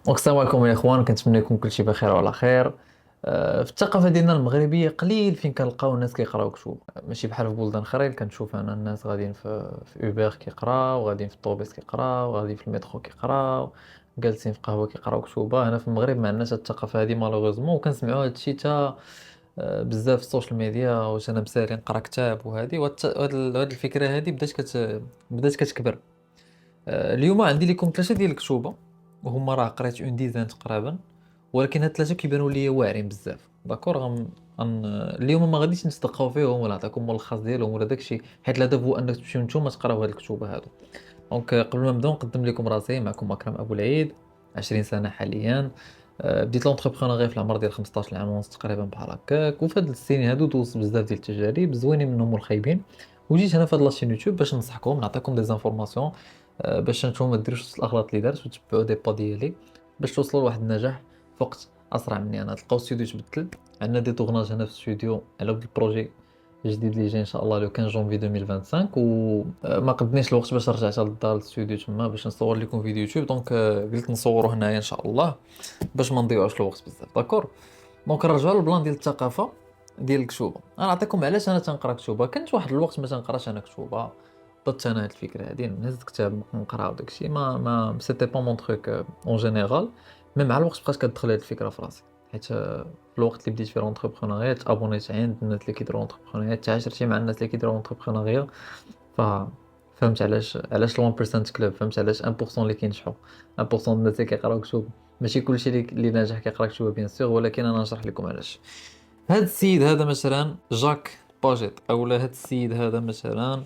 السلام عليكم يا اخوان، كنتمنى يكون كلشي بخير وعلى خير. في الثقافه ديالنا المغربيه قليل فين كنلقاو الناس كيقراو كتب، ماشي بحال في بلدان اخرين. كنشوف انا الناس غاديين في اوبر كيقراو، غاديين في الطوبيس كيقراو، غاديين في المترو كيقراو، جالسين في قهوه كيقراو كتوبه. هنا في المغرب ما عندناش هاد الثقافه هذه مالوغوزمون، وكنسمعوا هاد الشيء تا بزاف في السوشيال ميديا. واش انا مسالي نقرا كتاب وهذه هاد الفكره هذه بدات كتكبر. اليوم عندي لكم ثلاثه ديال الكتوبه، وهما راه قريت اون ديزان تقريبا، ولكن هاد الثلاثه كيبانوا لي واعرين بزاف. داكور اليوم ما غاديش نصدقوا فيهم ولا نعطيكم ملخص ديالهم ولا داكشي، حيت الهدف هو انك تمشيو نتوما تقراو هاد الكتوبه هادو. دونك قبل ما نبداو نقدم لكم راسي، معكم اكرم ابو العيد، 20 سنه حاليا. بديت لونتربرونيا في العمر ديال 15 عام ونص تقريبا بحال هكاك، وفي هاد السنين هادو دوزت بزاف ديال التجارب زوينين منهم والخايبين. وجيت هنا في هاد لاشين يوتيوب باش ننصحكم، نعطيكم دي زانفورماسيون، باش نتوما ما ديروش نفس الاغلاط اللي دارت، وتبعوا دي با ديالي باش توصلوا لواحد النجاح في وقت اسرع مني انا. تلقاو ستوديو تبدل، عندنا دي طورناج هنا في الاستوديو على ود البروجي جديد اللي جاي ان شاء الله لو 15 جونفي 2025. وما قدنيش الوقت باش رجعت للدار الاستوديو تما باش نصور لكم فيديو يوتيوب. دونك قلت نصوروا هنايا ان شاء الله باش ما نضيعوش الوقت بزاف. داكور. دونك نرجعوا للبلان ديال الثقافه ديال الكتوبه. انا نعطيكم علاش انا تنقرا كتوبه. كنت واحد الوقت ما تنقراش انا كتوبه، ضدت انا هاد الفكره هادي، نهز كتاب نقرا وداكشي. ما سيتي با مون تروك اون جينيرال. مي مع الوقت بقات كتدخل هاد الفكره في راسي، حيت في الوقت اللي بديت فيه لونتربرونيا تابونيت عند الناس اللي كيديروا لونتربرونيا، تعاشرت مع الناس اللي كيديروا لونتربرونيا. ف فهمت علاش 1% كلوب، فهمت علاش 1% اللي كينجحوا، 1% الناس اللي كيقراو كتب. ماشي كلشي اللي ناجح كيقرا كتب بيان سور، ولكن انا نشرح لكم علاش. هاد السيد هذا مثلا جاك باجيت، اولا هاد السيد هذا مثلا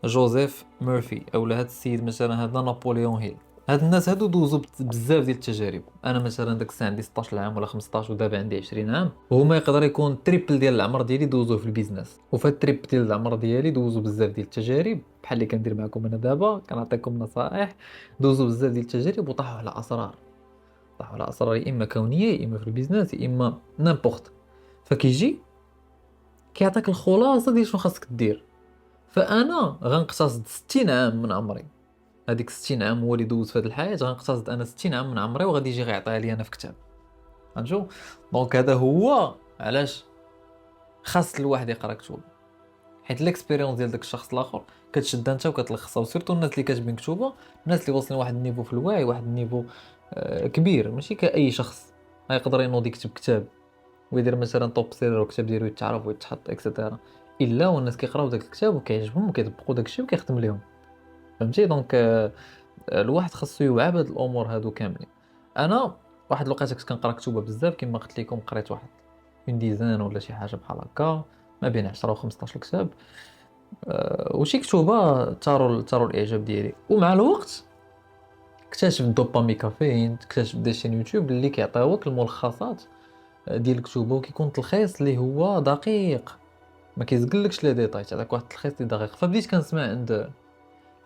جوزيف مورفي، اولا هاد السيد مثلا هذا نابليون هيل. هاد الناس هادو دوزو بزاف ديال التجارب. انا مثلا داك الساعه عندي 16 عام ولا 15، ودابا عندي 20 عام، وهما يقدر يكون تريبل ديال العمر ديالي دوزوه في البيزنس. وفي التريب ديال العمر ديالي دوزو بزاف ديال التجارب بحال اللي كندير معكم انا دابا، كنعطيكم نصائح. دوزو بزاف ديال التجارب وطاحوا على اسرار، طاحوا على اسرار يا اما كونيه، يا اما في البيزنس، يا اما نيمبورت. فكيجي كيعطيك الخلاصه ديال شنو خاصك دير. فانا غنقتصد 60 عام من عمري، هذيك 60 عام هو اللي دوز في هذه الحياه، غنقتصد انا 60 عام من عمري، وغادي يجي غيعطيها لي انا في كتاب. غنشوف. دونك هذا هو علاش خاص الواحد يقرا كتب، حيت ليكسبيريونس ديال داك الشخص الاخر كتشدها انت وكتلخصها. وسيرتو الناس اللي كاتبين كتوبه، الناس اللي واصلين واحد النيفو في الوعي، واحد النيفو كبير، ماشي كاي شخص غيقدر ينوض يكتب كتاب ويدير مثلا توب سيلر والكتاب ديالو يتعرف ويتحط اكسيتيرا، الا والناس كيقراو داك الكتاب وكيعجبهم وكيطبقوا داك الشيء وكيخدم لهم. فهمتي؟ دونك الواحد خاصو يوعى بهاد الامور هادو كاملين. انا واحد الوقيته كنت كنقرا كتب بزاف، كما قلت لكم قريت واحد من ديزان ولا شي حاجه بحال هكا، ما بين 10 و 15 كتاب. وشي كتوبه تاروا الاعجاب ديالي. ومع الوقت اكتشف دوبامي كافيين، اكتشف دي شين يوتيوب اللي كيعطيوك الملخصات ديال الكتوبه، وكيكون تلخيص اللي هو دقيق، ما كيزقلكش لي ديتاي، تعطيك واحد التلخيص اللي دقيق. فبديت كنسمع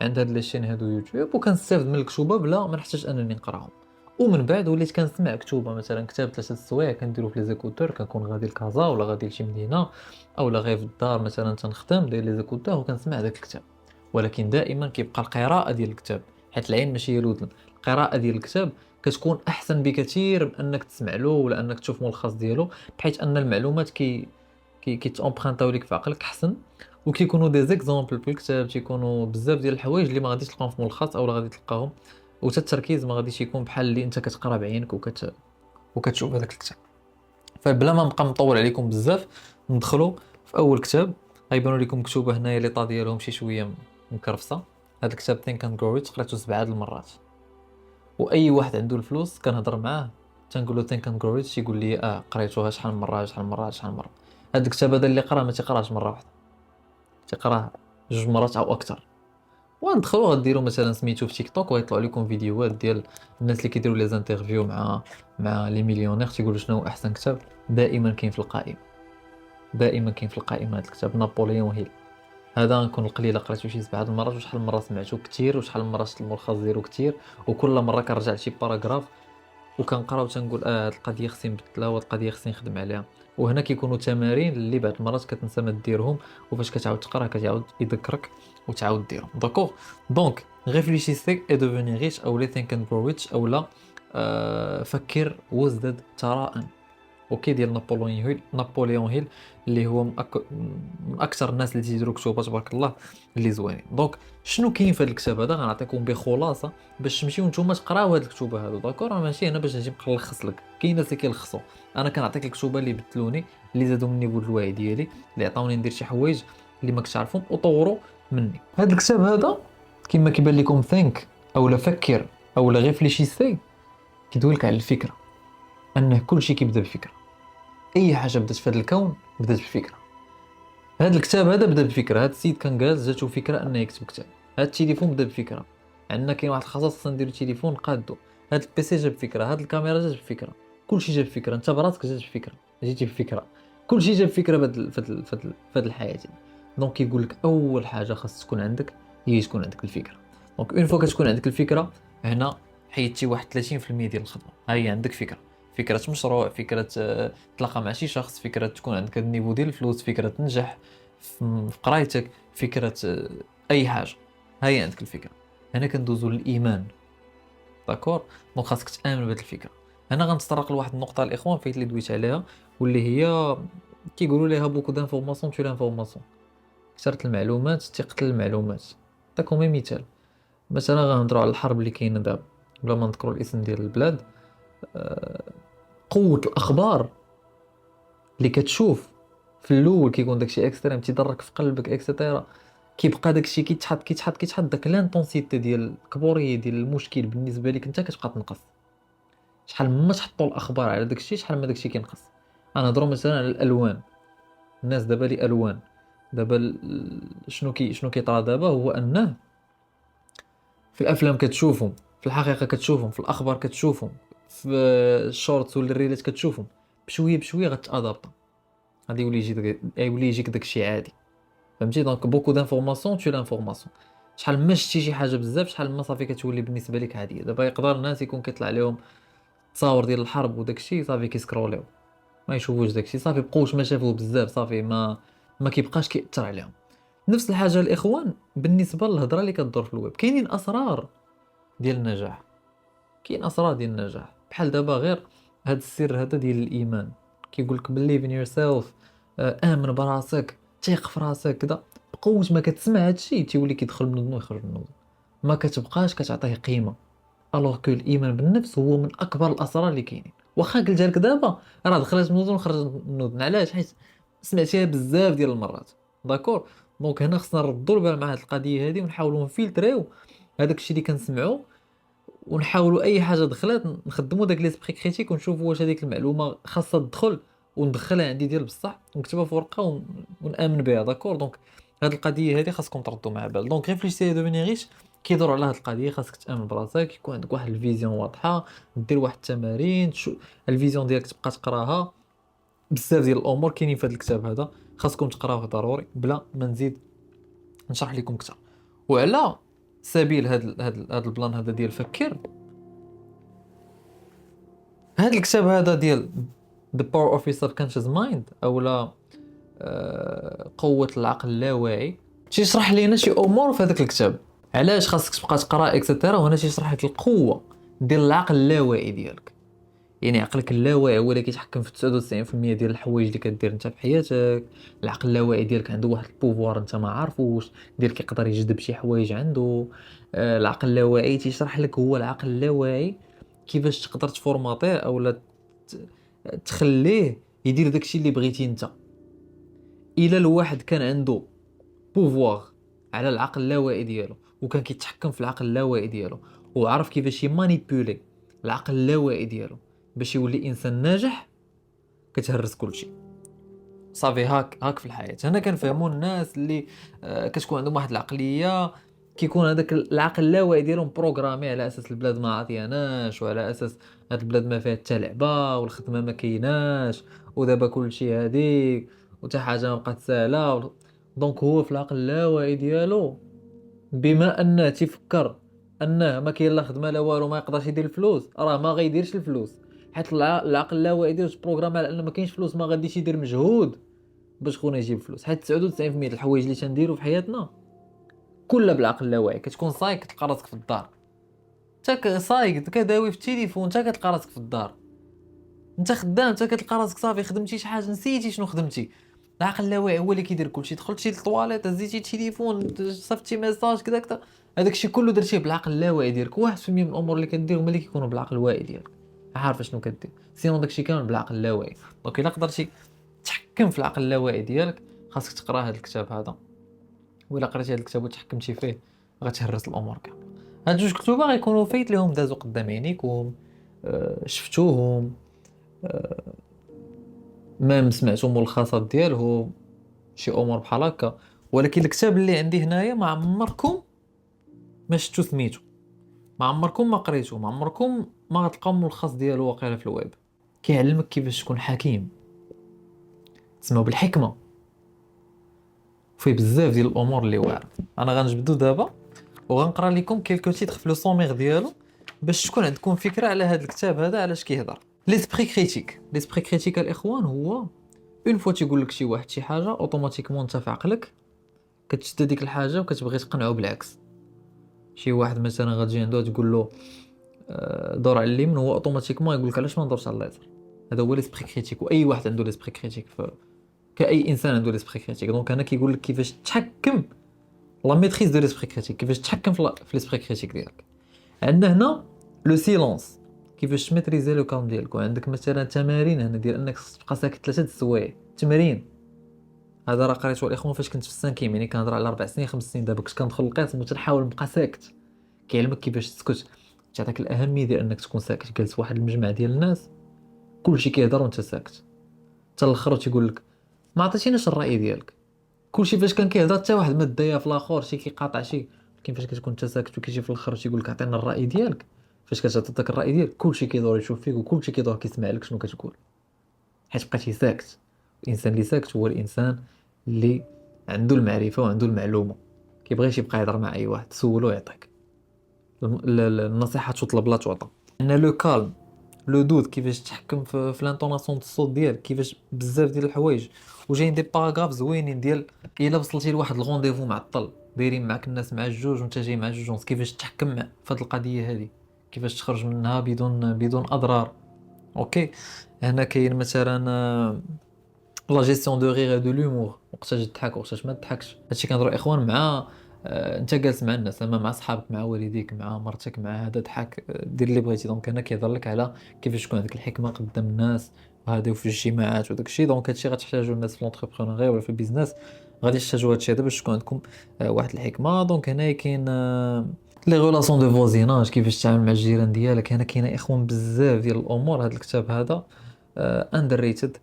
عند هاد لي شين هادو يوتيوب، وكنستافد من الكتوبه بلا ما نحتاج انني نقراهم. ومن بعد وليت كنسمع كتوبه، مثلا كتاب 3 السوايع كنديرو في لي زيكوتور، كنكون غادي لكازا ولا غادي لشي مدينه، اولا غير في الدار مثلا تنخدم داير لي زيكوتور وكنسمع داك الكتاب. ولكن دائما كيبقى القراءه ديال الكتاب، حيت العين ماشي هي الودن. القراءه ديال الكتاب كتكون احسن بكثير من انك تسمع له ولا انك تشوف ملخص ديالو، بحيث ان المعلومات كيتامبرانتاو ليك في عقلك احسن. وكيكونوا دي زيكزامبل في الكتاب، تيكونوا بزاف ديال الحوايج اللي ما غاديش تلقاهم في ملخص، او غادي تلقاهم وتا التركيز ما غاديش يكون بحال اللي انت كتقرا بعينك وكتشوف هذاك الكتاب. فبلا ما نبقى نطول عليكم بزاف، ندخلوا في اول كتاب. غيبانوا لكم كتوبه هنايا لي طا ديالهم شي شويه مكرفصه. هذا الكتاب ثينك اند جرو ريتش قريته 7 المرات. واي واحد عنده الفلوس كنهضر معاه تنقول له ثينك اند جرو ريتش، يقول لي قريتوها شحال من مره شحال من مره شحال من مره. هذا الكتاب هذا اللي قراه ما تيقراش مره واحده، تيقراه 2 مرات او اكثر. وندخلوا غديروا مثلا سميتو في تيك توك، ويطلعوا لكم فيديوهات ديال الناس اللي كيديروا لي زانترفيو مع لي مليونير، تيقولوا شنو هو احسن كتاب. دائما كاين في القائمه، دائما كاين في القائمه هذا الكتاب نابليون هيل. هذا نكون القليله قريتو شي 7 المرات، وشحال من مره سمعتو كثير، وشحال من مره شفت الملخص ديالو كثير. وكل مره كنرجع لشي باراغراف وكنقرا وتنقول هاد القضيه خصني نبدلها، وهاد القضيه خصني نخدم عليها. وهنا كيكونوا تمارين اللي بعض المرات كتنسى ما ديرهم، وفاش كتعاود تقرا كتعاود يذكرك وتعاود ديرهم. داكوغ. دونك ريفليشيسي اي دوفوني ريش، او لي ثينك اند جرو ريتش، او لا فكر وازدد ثراء. اوكي، ديال نابليون هيل اللي هو من اكثر الناس اللي تيديروا كتوبه تبارك الله اللي زوينين. دونك شنو كاين في هذا الكتاب هذا؟ غنعطيكم بخلاصه باش تمشيو نتوما تقراو هاد الكتوبه هادو. داكور، انا ماشي هنا باش نجي نلخص لك، كاين ناس اللي كيلخصوا، انا كنعطيك الكتوبه اللي بدلوني، اللي زادوا مني بود الوعي ديالي، اللي عطاوني ندير شي حوايج اللي ما كنتش عارفهم وطوروا مني. هاد الكتاب هذا كما كيبان لكم ثينك اولا فكر اولا ريفليشيسي، كيدوي لك على الفكره، انه كل شيء كيبدا بفكره. اي حاجه بدات في هذا الكون بدات بفكره. هذا الكتاب هذا بدا بفكره، هذا السيد كان جالس جاتو فكره انه يكتب كتاب. هذا التليفون بدا بفكره، عندنا كاين واحد الخصائص خصنا نديرو تليفون قادو. هذا البيسي جاب فكره، هذه الكاميرا جات بفكره، كل شيء جاب فكره. انت براسك جات بفكره، جيتي بفكره، كل شيء جاب فكره في هذه الحياه. دونك يقول لك اول حاجه خاص تكون عندك هي تكون عندك الفكره. دونك اون فوا كتكون عندك الفكره، هنا حيدتي واحد 30% ديال الخدمه. هاي عندك فكره، فكره مشروع، فكره تلاقى مع شي شخص، فكره تكون عندك هذا النيفو ديال الفلوس، فكره تنجح في قرايتك، فكره اي حاجه. هاي عندك الفكره. هنا كندوزو للايمان. داكور، دونك خاصك تامن بهذه الفكره. انا غنتطرق لواحد النقطه الاخوان فايت اللي دويت عليها، واللي هي كيقولوا ليها بوكو دانفورماسيون تو لانفورماسيون، كثرة المعلومات تقتل المعلومات. نعطيكم مثال، مثلا غنهضروا على الحرب اللي كاينه دابا بلا ما نذكروا الاسم ديال البلاد. قوه الاخبار اللي كتشوف في الاول كيكون داكشي اكستريم تيضرك في قلبك اكسترا، كيبقى داكشي كيتحط داك لانتونسيتي ديال الكبوريه ديال المشكل بالنسبه لك انت كتبقى تنقص. شحال ما تحطوا الاخبار على داكشي شحال ما داكشي كينقص. انا نهضروا مثلا على الالوان، الناس دابا لي الوان دابا شنو كيطرا دابا هو انه في الافلام كتشوفهم، في الحقيقه كتشوفهم، في الاخبار كتشوفهم، في الشورتس ولا الريلات كتشوفهم، بشويه بشويه غتادابط، غادي يولي يجيك داكشي عادي. فهمتي؟ دونك بوكو دانفورماسيون تو لانفورماسيون، شحال ما شتي شي حاجه بزاف شحال ما صافي كتولي بالنسبه لك عاديه. دابا يقدر الناس يكون كيطلع لهم تصاور ديال الحرب وداكشي صافي كيسكروليو ما يشوفوش داكشي، صافي بقوش ما شافوه بزاف، صافي ما كيبقاش كيأثر عليهم. نفس الحاجه الاخوان بالنسبه للهضره اللي كدور في الويب، كاينين اسرار ديال النجاح. كاين اسرار ديال النجاح بحال دابا غير هاد السر هذا ديال الايمان، كيقول لك believe in yourself، امن براسك، ثق في راسك كذا. بقوه ما كتسمع هادشي تيولي كيدخل من النور ويخرج من النور، ما كتبقاش كتعطيه قيمه. الوغ كو الايمان بالنفس هو من اكبر الاسرار اللي كاينين. واخا قلتها لك دابا راه دخلت من النور وخرجت من النور، علاش؟ حيت سمعتيها بزاف ديال المرات. داكور، دونك هنا خصنا نردوا البال مع هاد القضيه هذه ونحاولوا نفلتريو هذاك الشيء اللي كنسمعوا، ونحاولوا اي حاجه دخلت نخدموا داك ليسبري كريتيك ونشوفوا واش هذيك المعلومه خاصها تدخل وندخلها عندي ديال بصح ونكتبها في ورقه ونامن بها. داكور، دونك هاد القضيه هذه خاصكم تردوا مع بال. دونك ريفليشي دوفيني ريش كيدور على هاد القضيه، خاصك تامن براسك، يكون عندك واحد الفيزيون واضحه، دير واحد التمارين، الفيزيون ديالك تبقى تقراها. بزاف ديال الامور كاينين في هذا الكتاب هذا، خاصكم تقراوه ضروري بلا ما نزيد نشرح لكم اكثر. وعلى سبيل هاد البلان هذا ديال فكر، هاد الكتاب هذا ديال The Power of Your Subconscious Mind اولا قوة العقل اللاواعي، تيشرح لينا شي امور في هذاك الكتاب علاش خاصك تبقى تقرا اكسترا. وهنا تيشرح لك القوة ديال العقل اللاواعي ديالك، يعني عقلك اللاواعي هو اللي كيتحكم في 99% ديال الحوايج اللي كدير انت في حياتك. العقل اللاواعي ديالك عنده واحد البوفوار انت ما عارفوش، ديالك يقدر يجذب شي حوايج عنده. العقل اللاواعي تيشرح لك هو العقل اللاواعي كيفاش تقدر تفورماطيه اولا تخليه يدير داكشي اللي بغيتي انت. الا الواحد كان عنده بوفوار على العقل اللاواعي ديالو وكان كيتحكم في العقل اللاواعي ديالو وعرف كيفاش يمانيبيولي العقل اللاواعي ديالو باش يولي انسان ناجح، كتهرس كلشي. صافي هاك في الحياه. هنا كنفهموا الناس اللي كتكون عندهم واحد العقليه كيكون هذاك العقل اللاواعي ديالهم بروغرامي على اساس البلاد ما عطياناش، وعلى اساس هاد البلاد ما فيها حتى لعبه والخدمه ما كايناش ودابا كلشي هاديك وتا حاجه ما بقات ساهله. دونك هو في العقل اللاواعي ديالو بما انه تيفكر انه ما كاين لا خدمه لا والو ما يقدرش يدير الفلوس، راه ما غيديرش الفلوس. حيت العقل اللاواعي ديالو بروغرامي على انه ما كاينش فلوس، ما غاديش يدير مجهود باش خونا يجيب فلوس. حيت 99% ديال الحوايج اللي تنديرو في حياتنا كلها بالعقل اللاواعي. كتكون صايك كتلقى راسك في الدار انت صايق كداوي في التليفون، انت كتلقى راسك في الدار، انت خدام، انت كتلقى راسك صافي خدمتي شي حاجه نسيتي شنو خدمتي. العقل اللاواعي هو اللي كيدير كلشي. دخلتي للطواليت، هزيتي التليفون، صيفطتي ميساج كذا كذا، هذاك الشيء كله درتيه بالعقل اللاواعي ديالك. 1% من الامور اللي كدير هما اللي كيكونوا بالعقل الواعي ديالك، عارف شنو كدير، سينو داكشي كامل بالعقل اللاواعي. دونك الا قدرتي تحكم في العقل اللاواعي ديالك، خاصك تقرا هذا الكتاب هذا. وإلا قريتي هذا الكتاب وتحكمتي فيه غتهرس الامور كامل. هاد جوج كتب غيكونوا فايت ليهم دازوا قدام عينيكم، شفتوهم، ميم سمعتوا ملخصات ديالهم، شي امور بحال هكا. ولكن الكتاب اللي عندي هنايا ما عمركم ما شفتو سميتو، ما عمركم ما قريتو، ما عمركم ما غتلقاو ملخص ديالو واقيلا في الويب. كيعلمك كيفاش تكون حكيم، تسمعوا بالحكمه، فيه بزاف ديال الامور اللي واعره. انا غنجبدو دابا وغنقرا لكم كيلكو تيتر في لو سومير ديالو باش تكون عندكم فكره على هذا الكتاب هذا علاش كيهضر. ليسبري كريتيك. ليسبري كريتيك الاخوان هو اون فوا تيقول لك شي واحد شي حاجه، اوتوماتيكمون انت في عقلك كتشد ديك الحاجه وكتبغي تقنعه بالعكس. شي واحد مثلا غتجي عنده تقول له دور على اليمين، هو اوتوماتيكمون يقول لك علاش ما ندورش على اليسار. هذا هو ليسبري كريتيك، واي واحد عنده ليسبري كريتيك، كاي انسان عنده ليسبري كريتيك. دونك انا كيقول لك كيفاش تحكم لا ميتريز دو ليسبري كريتيك، كيفاش تحكم في ليسبري كريتيك ديالك. عندنا هنا لو سيلونس، كيفاش تميتريزي لو كالم ديالك. وعندك مثلا تمارين هنا ديال انك تبقى ساكت 3 السوايع. تمرين هذا راه قريته الاخوان فاش كنت في السانكيم، يعني كنهضر على 4 سنين 5 سنين. دابا كنت كندخل القسم وتنحاول نبقى ساكت. كيعلمك كيفاش تسكت، تعطيك الاهميه ديال انك تكون ساكت. جالس واحد المجمع ديال الناس كلشي كيهضر وانت ساكت، حتى الاخر تيقول لك ما عطيتيناش الراي ديالك. كلشي فاش كان كيهضر حتى واحد ما دايا في الاخر، شي كيقاطع شي. ولكن فاش كتكون انت ساكت وكيجي في الاخر تيقول لك عطينا الراي ديالك، فاش كتعطي داك الراي ديالك كلشي كيدور يشوف فيك وكلشي كيدور كيسمع لك شنو كتقول، حيت بقيتي ساكت. الانسان اللي ساكت هو الانسان اللي عنده المعرفه وعنده المعلومه، كيبغيش يبقى يهضر مع اي واحد، سولو يعطيك النصيحه، تطلب لا تعطى. ان لو كالم، لو دود، كيفاش تحكم في الانطوناسيون الصوت ديالك، كيفاش بزاف ديال الحوايج. وجايين دي باراغراف زوينين ديال الا وصلتي لواحد الغونديفو معطل، دايرين معك الناس مع الجوج وانت جاي مع الجوج، كيفاش تحكم في هذه القضيه هذه، كيفاش تخرج منها بدون اضرار. اوكي. هنا كاين مثلا لا جيستيون دو ريغ دو لومور، وقتاش تضحك وقتاش ما تضحكش. هادشي كنهضروا اخوان مع انت جالس مع الناس، اما مع صحابك، مع والديك، مع مرتك، مع هذا، ضحك، دير اللي بغيتي. دونك هنا كيهضر لك على كيفاش تكون عندك الحكمه قدام الناس، وهذا وفي الاجتماعات وداك الشيء. دونك هادشي غتحتاجوا الناس في لونتربرونيا ولا في البيزنس، غادي تحتاجوا هادشي هذا باش تكون عندكم واحد الحكمه. دونك هنا كاين لي غولاسيون دو فوزيناج، كيفاش تتعامل مع الجيران ديالك. هنا كاينه اخوان بزاف ديال الامور. هذا الكتاب هذا اندر ريتد،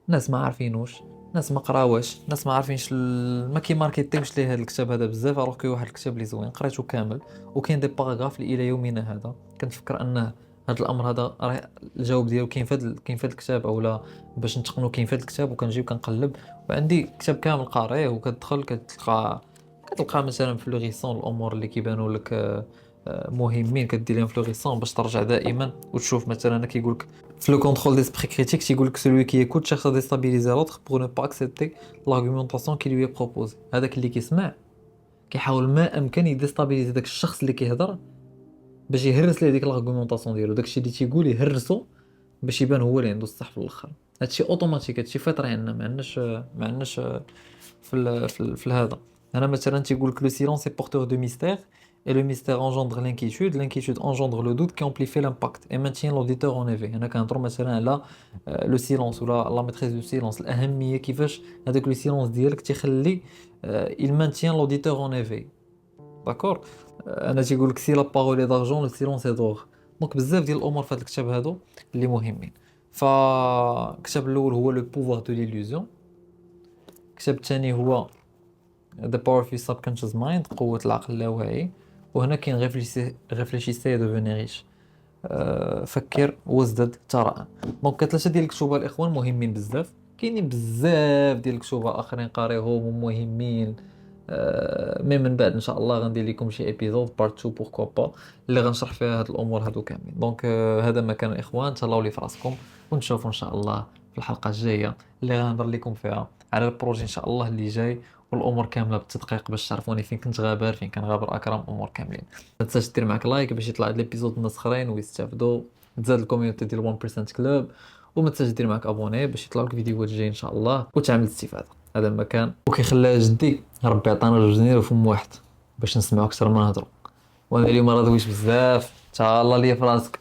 ناس ما عارفينوش، ناس ما قراوش، ناس ما عارفينش ما كيماركيتيوش ليه هذا الكتاب هذا بزاف. الوغ كي واحد الكتاب اللي زوين قريته كامل، وكاين دي باراغراف اللي الى يومنا هذا كنتفكر ان هذا الامر هذا راه الجواب ديالو كاين في هذا الكتاب، اولا باش نتقنوا كاين في هذا الكتاب. وكنجيب كنقلب وعندي كتاب كامل قاريه، وكتدخل كتلقى مثلا فلوريسون الامور اللي كيبانوا لك مهمين، كدير لهم فلوريسون باش ترجع دائما وتشوف. مثلا انا كيقول لك في لو كونترول ديسبري كريتيك، تيقول لك celui qui écoute cherche à déstabiliser l'autre pour ne pas accepter l'argumentation qui lui est proposée. هذاك اللي كيسمع كيحاول ما امكن يديستابيليزي داك الشخص اللي كيهضر باش يهرس ليه ديك الارغومونطاسيون ديالو، داكشي اللي تيقول يهرسو باش يبان هو اللي عنده الصح في الاخر. هادشي اوتوماتيك، هادشي فطري عندنا، ما عندناش في هذا. انا مثلا تيقول لك لو سيلونس est porteur de mystère et le mystère engendre l'inquiétude engendre le doute qui amplifie l'impact et maintient l'auditeur en éveil. هنا كنهضروا مثلا على لو سيلونس ولا لا ميتريز دو سيلونس، الاهميه كيفاش هذاك لو سيلونس ديالك تيخلي il maintient l'auditeur en éveil. داكور. انا تيقول لك سي لا بارول اي دارجون لو سيلونس اي دور. دونك بزاف ديال الامور في هذا الكتاب هادو اللي مهمين. فالكتاب الاول هو لو بوفوار دو ليلوزيون، الكتاب الثاني هو The Power of Your Subconscious Mind، قوة العقل اللاواعي. وهنا كاين réfléchissez et devenez riche، فكر وازدد ثراء. دونك ثلاثة ديال الكتب الاخوان مهمين بزاف. كاينين بزاف ديال الكتب اخرين قاريهم ومهمين، مي من بعد ان شاء الله غندير لكم شي ايبيزود بارت 2 بوركوا با اللي غنشرح فيها هاد الامور هادو كاملين. دونك هذا ما كان الاخوان، تهلاو لي في راسكم ونشوفوا ان شاء الله في الحلقة الجاية اللي غنهضر لكم فيها على البروجي إن شاء الله اللي جاي، والأمور كاملة بالتدقيق باش تعرفوني فين كنت غابر، فين كان غابر أكرم، أمور كاملين. ما تنساش دير معاك لايك باش يطلع هاد ليبيزود الناس اخرين ويستافدوا، تزاد الكوميونتي ديال 1% كلوب، وما تنساش دير معاك ابوني باش يطلعوا لك فيديوهات جايين ان شاء الله وتعمل استفاده. هذا المكان وكيخليها جدي ربي عطانا جوج جنيه وفم واحد باش نسمعوا اكثر ما نهضروا. وانا اليوم راه دويت بزاف، تهلا ليا في راسك.